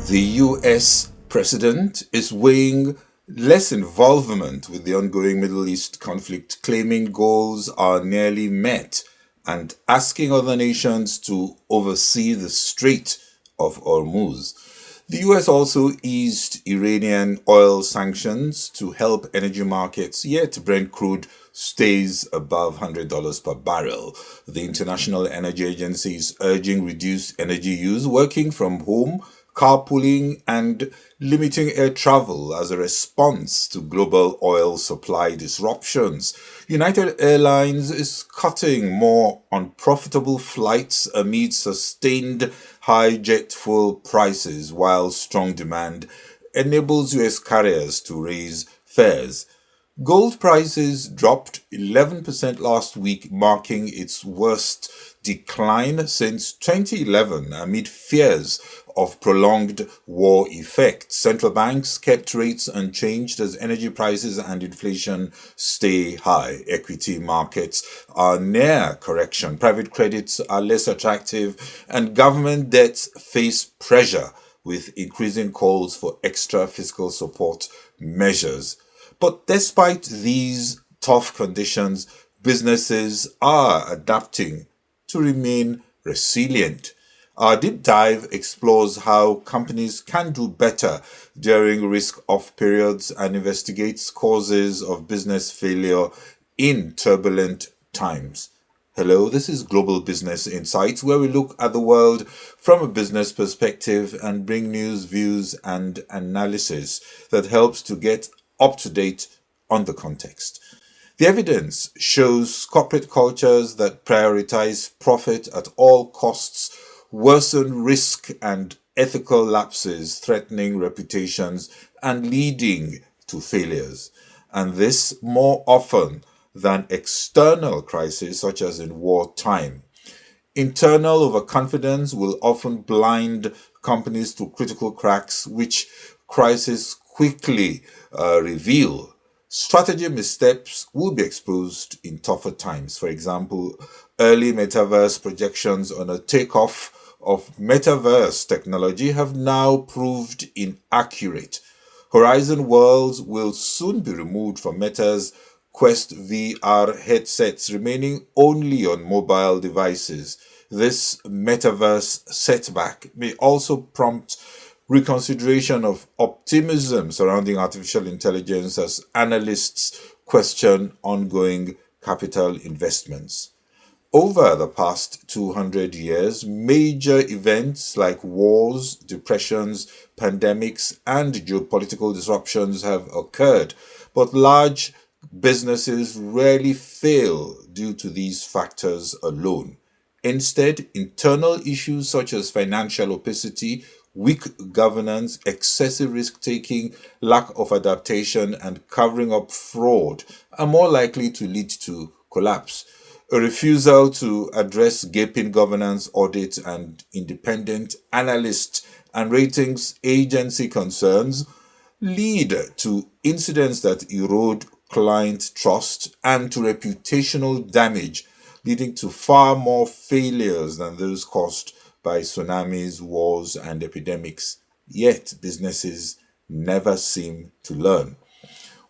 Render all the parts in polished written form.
The US president is weighing less involvement with the ongoing Middle East conflict, claiming goals are nearly met and asking other nations to oversee the Strait of Hormuz. The US also eased Iranian oil sanctions to help energy markets, yet Brent crude stays above $100 per barrel. The International Energy Agency is urging reduced energy use, working from home, carpooling, and limiting air travel as a response to global oil supply disruptions. United Airlines is cutting more unprofitable flights amid sustained high jet fuel prices, while strong demand enables US carriers to raise fares. Gold prices dropped 11% last week, marking its worst decline since 2011 amid fears of prolonged war effects. Central banks kept rates unchanged as energy prices and inflation stay high. Equity markets are near correction. Private credits are less attractive, and government debts face pressure with increasing calls for extra fiscal support measures. But despite these tough conditions, businesses are adapting to remain resilient. Our deep dive explores how companies can do better during risk-off periods and investigates causes of business failure in turbulent times. Hello, this is Global Business Insights, where we look at the world from a business perspective and bring news, views, and analysis that helps to get up to date on the context. The evidence shows corporate cultures that prioritize profit at all costs worsen risk and ethical lapses, threatening reputations and leading to failures. And this more often than external crises such as in wartime. Internal overconfidence will often blind companies to critical cracks, which crises quickly reveal. Strategy missteps will be exposed in tougher times. For example, early metaverse projections on a takeoff of metaverse technology have now proved inaccurate. Horizon Worlds will soon be removed from Meta's Quest VR headsets, remaining only on mobile devices. This metaverse setback may also prompt reconsideration of optimism surrounding artificial intelligence as analysts question ongoing capital investments. Over the past 200 years, major events like wars, depressions, pandemics, and geopolitical disruptions have occurred, but large businesses rarely fail due to these factors alone. Instead, internal issues such as financial opacity, weak governance, excessive risk-taking, lack of adaptation, and covering up fraud are more likely to lead to collapse. A refusal to address gaping governance audits and independent analyst and ratings agency concerns lead to incidents that erode client trust and to reputational damage, leading to far more failures than those caused by tsunamis, wars, and epidemics. Yet businesses never seem to learn.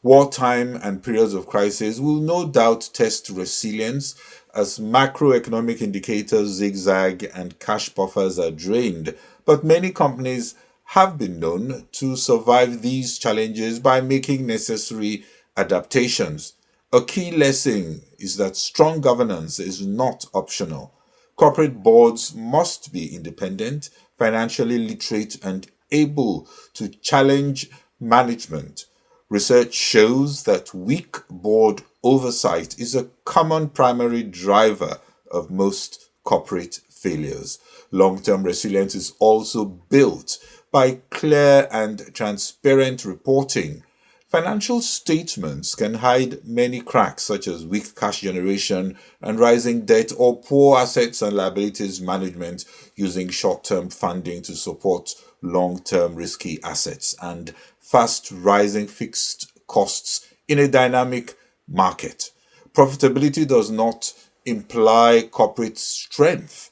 Wartime and periods of crisis will no doubt test resilience as macroeconomic indicators zigzag and cash buffers are drained. But many companies have been known to survive these challenges by making necessary adaptations. A key lesson is that strong governance is not optional. Corporate boards must be independent, financially literate, and able to challenge management. Research shows that weak board oversight is a common primary driver of most corporate failures. Long-term resilience is also built by clear and transparent reporting. Financial statements can hide many cracks such as weak cash generation and rising debt or poor assets and liabilities management using short-term funding to support long-term risky assets and fast rising fixed costs in a dynamic market. Profitability does not imply corporate strength.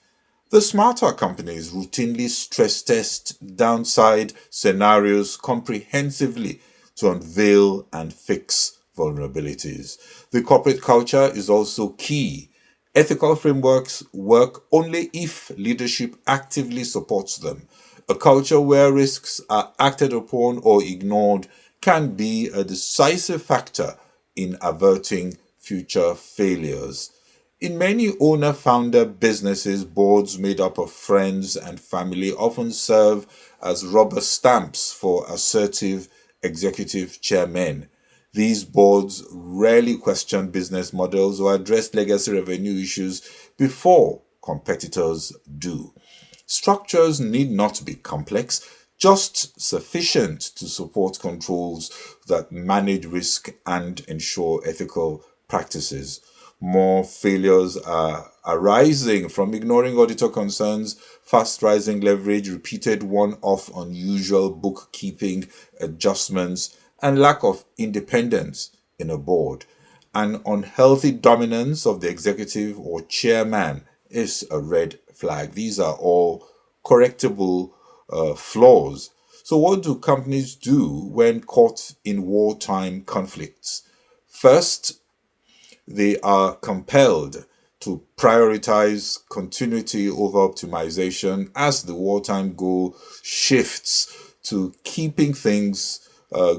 The smarter companies routinely stress test downside scenarios comprehensively to unveil and fix vulnerabilities. The corporate culture is also key. Ethical frameworks work only if leadership actively supports them. A culture where risks are acted upon or ignored can be a decisive factor in averting future failures. In many owner founder businesses, boards made up of friends and family often serve as rubber stamps for assertive executive chairmen. These boards rarely question business models or address legacy revenue issues before competitors do. Structures need not be complex, just sufficient to support controls that manage risk and ensure ethical practices. More failures are arising from ignoring auditor concerns, fast rising leverage, repeated one off unusual bookkeeping adjustments, and lack of independence in a board. An unhealthy dominance of the executive or chairman is a red flag. These are all correctable flaws. So, what do companies do when caught in wartime conflicts? First, they are compelled to prioritize continuity over optimization as the wartime goal shifts to keeping things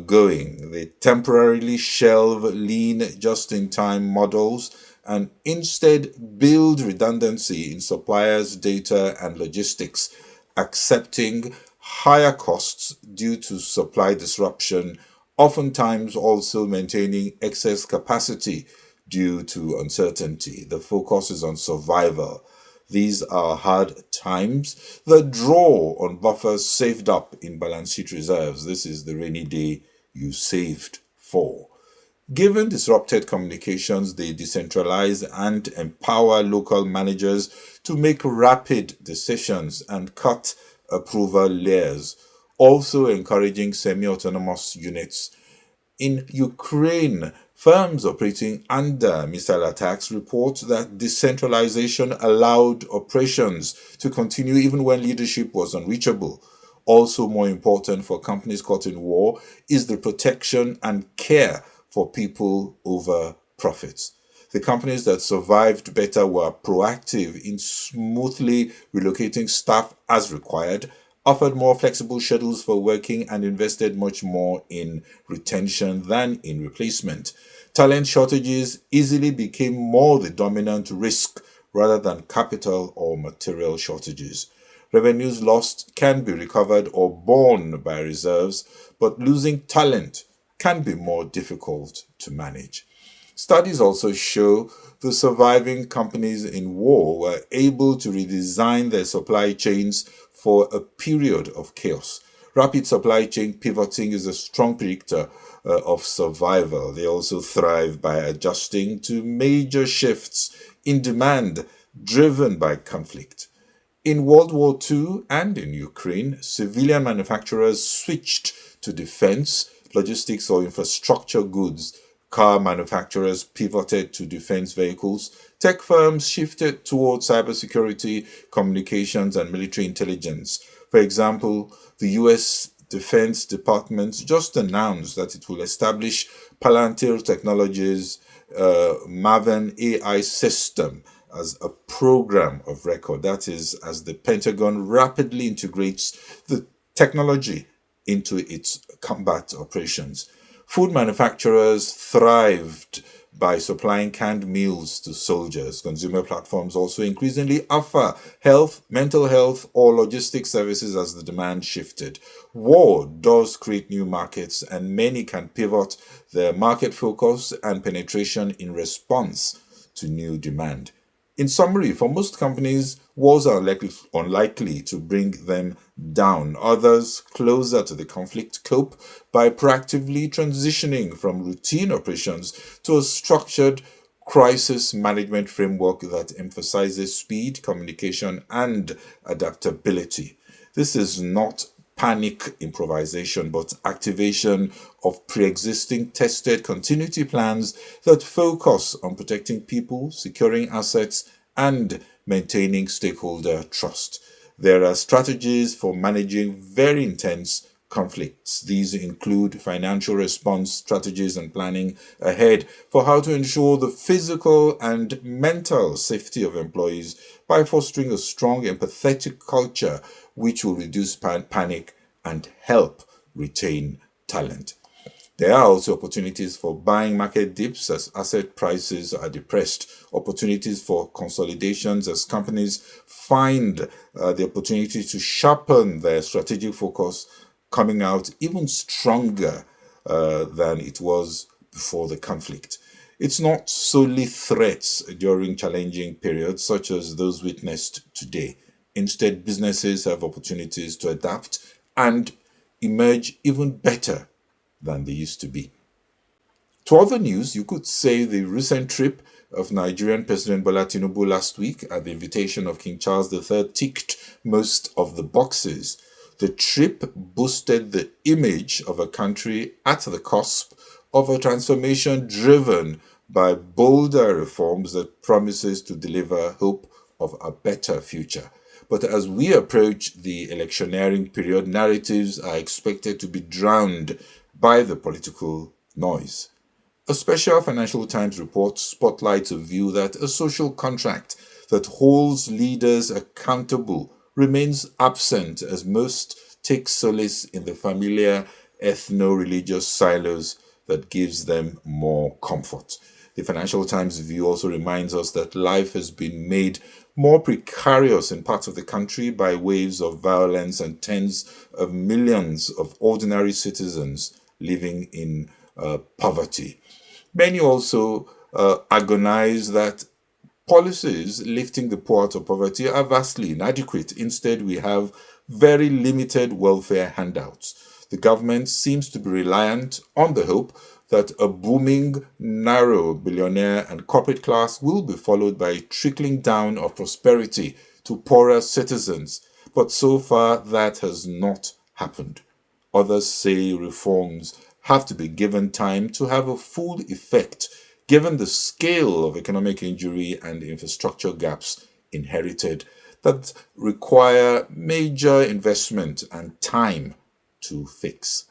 going. They temporarily shelve lean just in time models and instead build redundancy in suppliers, data, and logistics, accepting higher costs due to supply disruption, oftentimes also maintaining excess capacity due to uncertainty. The focus is on survival. These are hard times that draw on buffers saved up in balance sheet reserves. This is the rainy day you saved for. Given disrupted communications, they decentralize and empower local managers to make rapid decisions and cut approval layers, also encouraging semi-autonomous units. In Ukraine, firms operating under missile attacks report that decentralization allowed operations to continue even when leadership was unreachable. Also, more important for companies caught in war is the protection and care for people over profits. The companies that survived better were proactive in smoothly relocating staff as required, offered more flexible schedules for working, and invested much more in retention than in replacement. Talent shortages easily became more the dominant risk rather than capital or material shortages. Revenues lost can be recovered or borne by reserves, but losing talent can be more difficult to manage. Studies also show the surviving companies in war were able to redesign their supply chains for a period of chaos. Rapid supply chain pivoting is a strong predictor of survival. They also thrive by adjusting to major shifts in demand driven by conflict. In World War II and in Ukraine, civilian manufacturers switched to defense, logistics, or infrastructure goods. Car manufacturers pivoted to defense vehicles. Tech firms shifted towards cybersecurity, communications, and military intelligence. For example, the US Defense Department just announced that it will establish Palantir Technologies' Maven AI system as a program of record. That is, as the Pentagon rapidly integrates the technology into its combat operations. Food manufacturers thrived by supplying canned meals to soldiers. Consumer platforms also increasingly offer health, mental health, or logistics services as the demand shifted. War does create new markets, and many can pivot their market focus and penetration in response to new demand. In summary, for most companies, wars are unlikely to bring them down. Others, closer to the conflict, cope by proactively transitioning from routine operations to a structured crisis management framework that emphasizes speed, communication, and adaptability. This is not panic improvisation, but activation of pre-existing tested continuity plans that focus on protecting people, securing assets, and maintaining stakeholder trust. There are strategies for managing very intense conflicts. These include financial response strategies and planning ahead for how to ensure the physical and mental safety of employees by fostering a strong, empathetic culture which will reduce panic and help retain talent. There are also opportunities for buying market dips as asset prices are depressed, opportunities for consolidations as companies find the opportunity to sharpen their strategic focus, coming out even stronger than it was before the conflict. It's not solely threats during challenging periods such as those witnessed today. Instead, businesses have opportunities to adapt and emerge even better than they used to be. To other news, you could say the recent trip of Nigerian President Bola Tinubu last week at the invitation of King Charles III ticked most of the boxes. The trip boosted the image of a country at the cusp of a transformation driven by bolder reforms that promises to deliver hope of a better future. But as we approach the electioneering period, narratives are expected to be drowned by the political noise. A special Financial Times report spotlights a view that a social contract that holds leaders accountable remains absent as most take solace in the familiar ethno-religious silos that gives them more comfort. The Financial Times view also reminds us that life has been made more precarious in parts of the country by waves of violence and tens of millions of ordinary citizens living in poverty. Many also agonize that policies lifting the poor out of poverty are vastly inadequate. Instead, we have very limited welfare handouts. The government seems to be reliant on the hope that a booming, narrow billionaire and corporate class will be followed by a trickling down of prosperity to poorer citizens. But so far, that has not happened. Others say reforms have to be given time to have a full effect, given the scale of economic injury and infrastructure gaps inherited that require major investment and time to fix.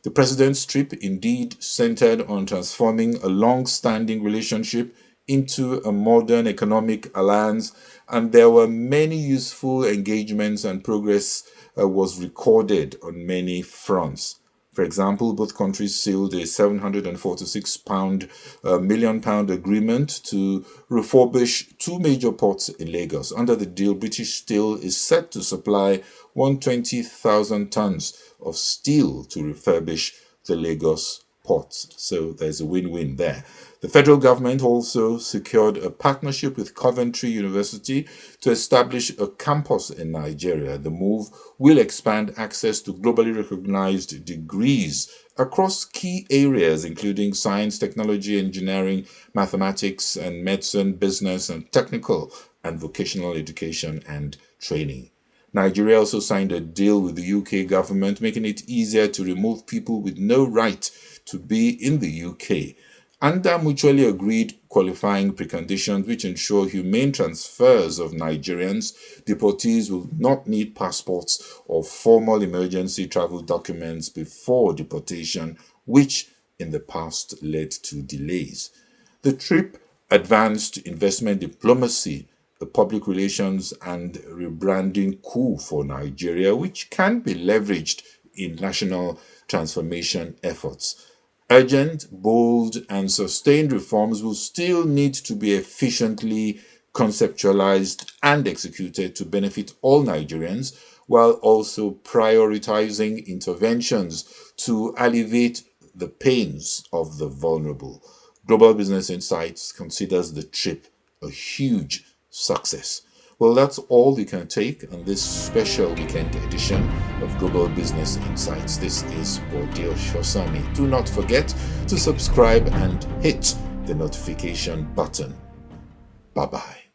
The president's trip indeed centered on transforming a long-standing relationship into a modern economic alliance, and there were many useful engagements and progress was recorded on many fronts. For example, both countries sealed a £746 million agreement to refurbish two major ports in Lagos. Under the deal, British Steel is set to supply 120,000 tons of steel to refurbish the Lagos ports. So there's a win-win there. The federal government also secured a partnership with Coventry University to establish a campus in Nigeria. The move will expand access to globally recognized degrees across key areas, including science, technology, engineering, mathematics, and medicine, business, and technical and vocational education and training. Nigeria also signed a deal with the UK government, making it easier to remove people with no right to be in the UK. Under mutually agreed qualifying preconditions which ensure humane transfers of Nigerians, deportees will not need passports or formal emergency travel documents before deportation, which in the past led to delays. The trip advanced investment diplomacy, the public relations and rebranding coup for Nigeria, which can be leveraged in national transformation efforts. Urgent, bold, and sustained reforms will still need to be efficiently conceptualized and executed to benefit all Nigerians, while also prioritizing interventions to alleviate the pains of the vulnerable. Global Business Insights considers the trip a huge success. Well, that's all you can take on this special weekend edition of Global Business Insights. This is Bodil Shosani. Do not forget to subscribe and hit the notification button. Bye-bye.